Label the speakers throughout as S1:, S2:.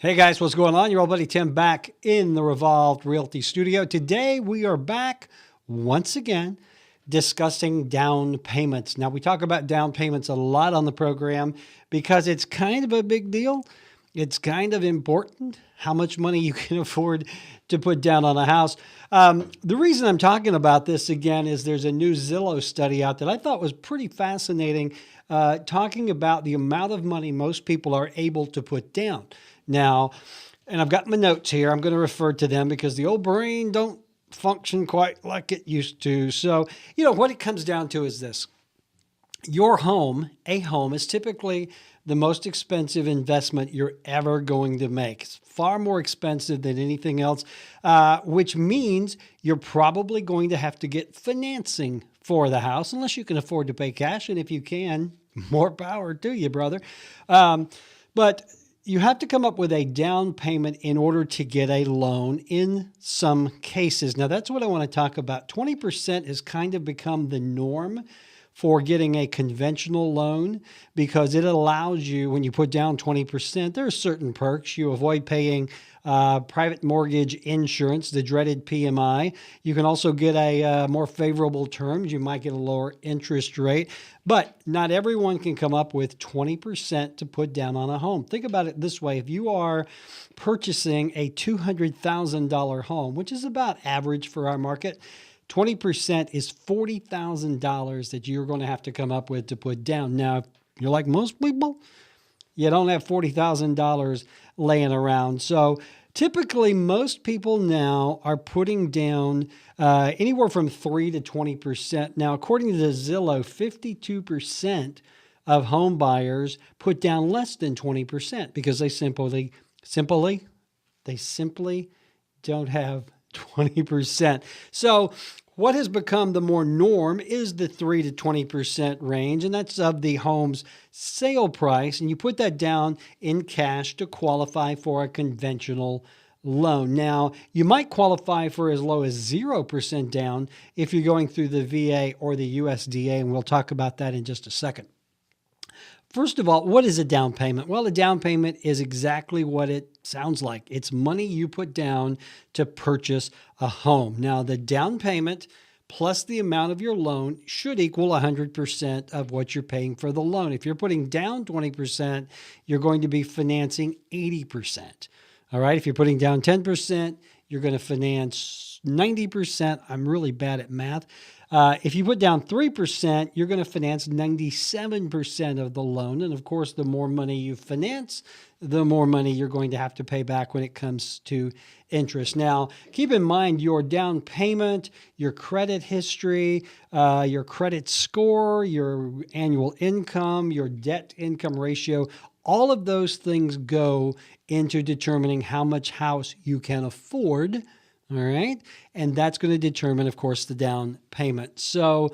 S1: Hey guys, what's going on? Your old buddy Tim back in the Revolved Realty studio. Today we are back once again discussing down payments. Now we talk about down payments a lot on the program because it's kind of a big deal. It's kind of important how much money you can afford to put down on a house. The reason I'm talking about this again is there's a new Zillow study out that I thought was pretty fascinating, talking about the amount of money most people are able to put down. Now, and I've got my notes here. I'm going to refer to them because the old brain don't function quite like it used to. So, what it comes down to is this. Your home, a home, is typically the most expensive investment you're ever going to make. It's far more expensive than anything else, which means you're probably going to have to get financing for the house unless you can afford to pay cash. And if you can, more power to you, brother. But you have to come up with a down payment in order to get a loan in some cases. Now, that's what I want to talk about. 20% has kind of become the norm for getting a conventional loan because it allows you, when you put down 20%, there are certain perks. You avoid paying private mortgage insurance, the dreaded PMI. You can also get a more favorable terms. You might get a lower interest rate, but not everyone can come up with 20% to put down on a home. Think about it this way. If you are purchasing a $200,000 home, which is about average for our market, 20% is $40,000 that you're going to have to come up with to put down. Now, if you're like most people, you don't have $40,000 laying around. So typically, most people now are putting down anywhere from 3 to 20%. Now, according to Zillow, 52% of home buyers put down less than 20% because they simply don't have 20%. So what has become the more norm is the 3 to 20% range, and that's of the home's sale price. And you put that down in cash to qualify for a conventional loan. Now, you might qualify for as low as 0% down if you're going through the VA or the USDA, and we'll talk about that in just a second. First of all, what is a down payment? Well, a down payment is exactly what it sounds like. It's money you put down to purchase a home. Now, the down payment plus the amount of your loan should equal 100% of what you're paying for the loan. If you're putting down 20%, you're going to be financing 80%. All right. If you're putting down 10%, you're going to finance 90%. I'm really bad at math. If you put down 3%, you're going to finance 97% of the loan. And of course, the more money you finance, the more money you're going to have to pay back when it comes to interest. Now, keep in mind your down payment, your credit history, your credit score, your annual income, your debt income ratio, all of those things go into determining how much house you can afford. All right. And that's going to determine, of course, the down payment. So,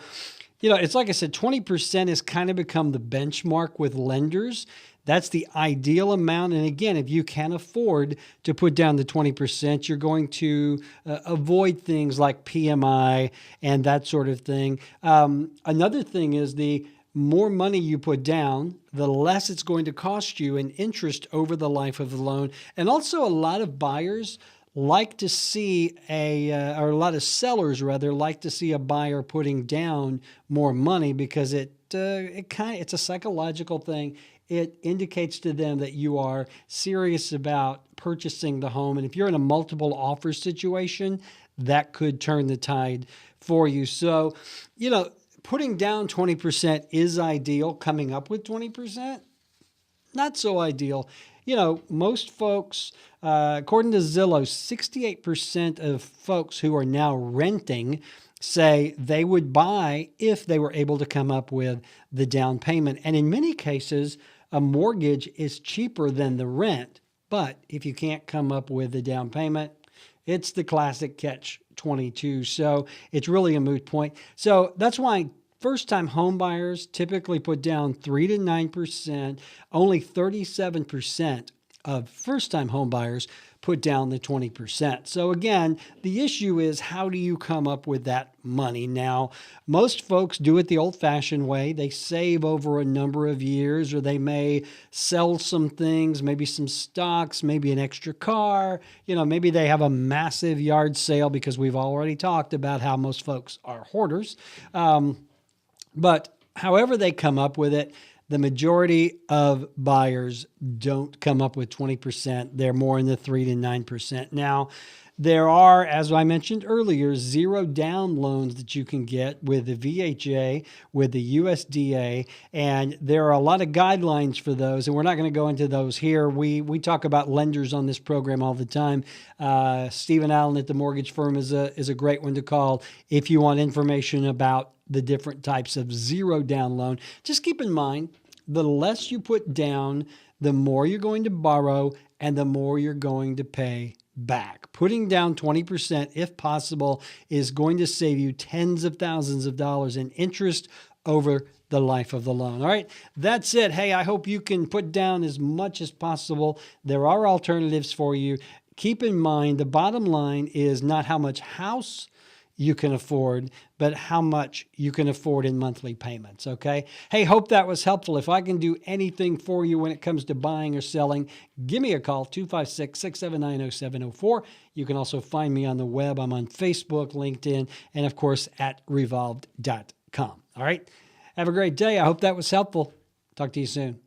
S1: it's like I said, 20% has kind of become the benchmark with lenders. That's the ideal amount. And again, if you can afford to put down the 20%, you're going to avoid things like PMI and that sort of thing. Another thing is the more money you put down, the less it's going to cost you in interest over the life of the loan. And also a lot of buyers like to see or a lot of sellers rather like to see a buyer putting down more money because it's a psychological thing. It indicates to them that you are serious about purchasing the home. And if you're in a multiple offer situation, that could turn the tide for you. So, putting down 20% is ideal. Coming up with 20%, not so ideal. Most folks, according to Zillow, 68% of folks who are now renting say they would buy if they were able to come up with the down payment. And in many cases, a mortgage is cheaper than the rent. But if you can't come up with the down payment, it's the classic catch-22. So it's really a moot point. So that's why first-time home buyers typically put down 3 to 9%. Only 37% of first-time home buyers put down the 20%. So again, the issue is, how do you come up with that money? Now, most folks do it the old-fashioned way. They save over a number of years, or they may sell some things, maybe some stocks, maybe an extra car. Maybe they have a massive yard sale, because we've already talked about how most folks are hoarders. But however they come up with it, the majority of buyers don't come up with 20%. They're more in the 3 to 9%. Now, there are, as I mentioned earlier, zero down loans that you can get with the VHA, with the USDA, and there are a lot of guidelines for those, and we're not going to go into those here. We talk about lenders on this program all the time. Stephen Allen at the mortgage firm is a great one to call if you want information about the different types of zero down loan. Just keep in mind, the less you put down, the more you're going to borrow and the more you're going to pay back. Putting down 20%, if possible, is going to save you tens of thousands of dollars in interest over the life of the loan. All right, that's it. Hey, I hope you can put down as much as possible. There are alternatives for you. Keep in mind, the bottom line is not how much house you can afford, but how much you can afford in monthly payments, okay? Hey, hope that was helpful. If I can do anything for you when it comes to buying or selling, give me a call, 256-679-0704. You can also find me on the web. I'm on Facebook, LinkedIn, and of course at revolved.com. All right? Have a great day. I hope that was helpful. Talk to you soon.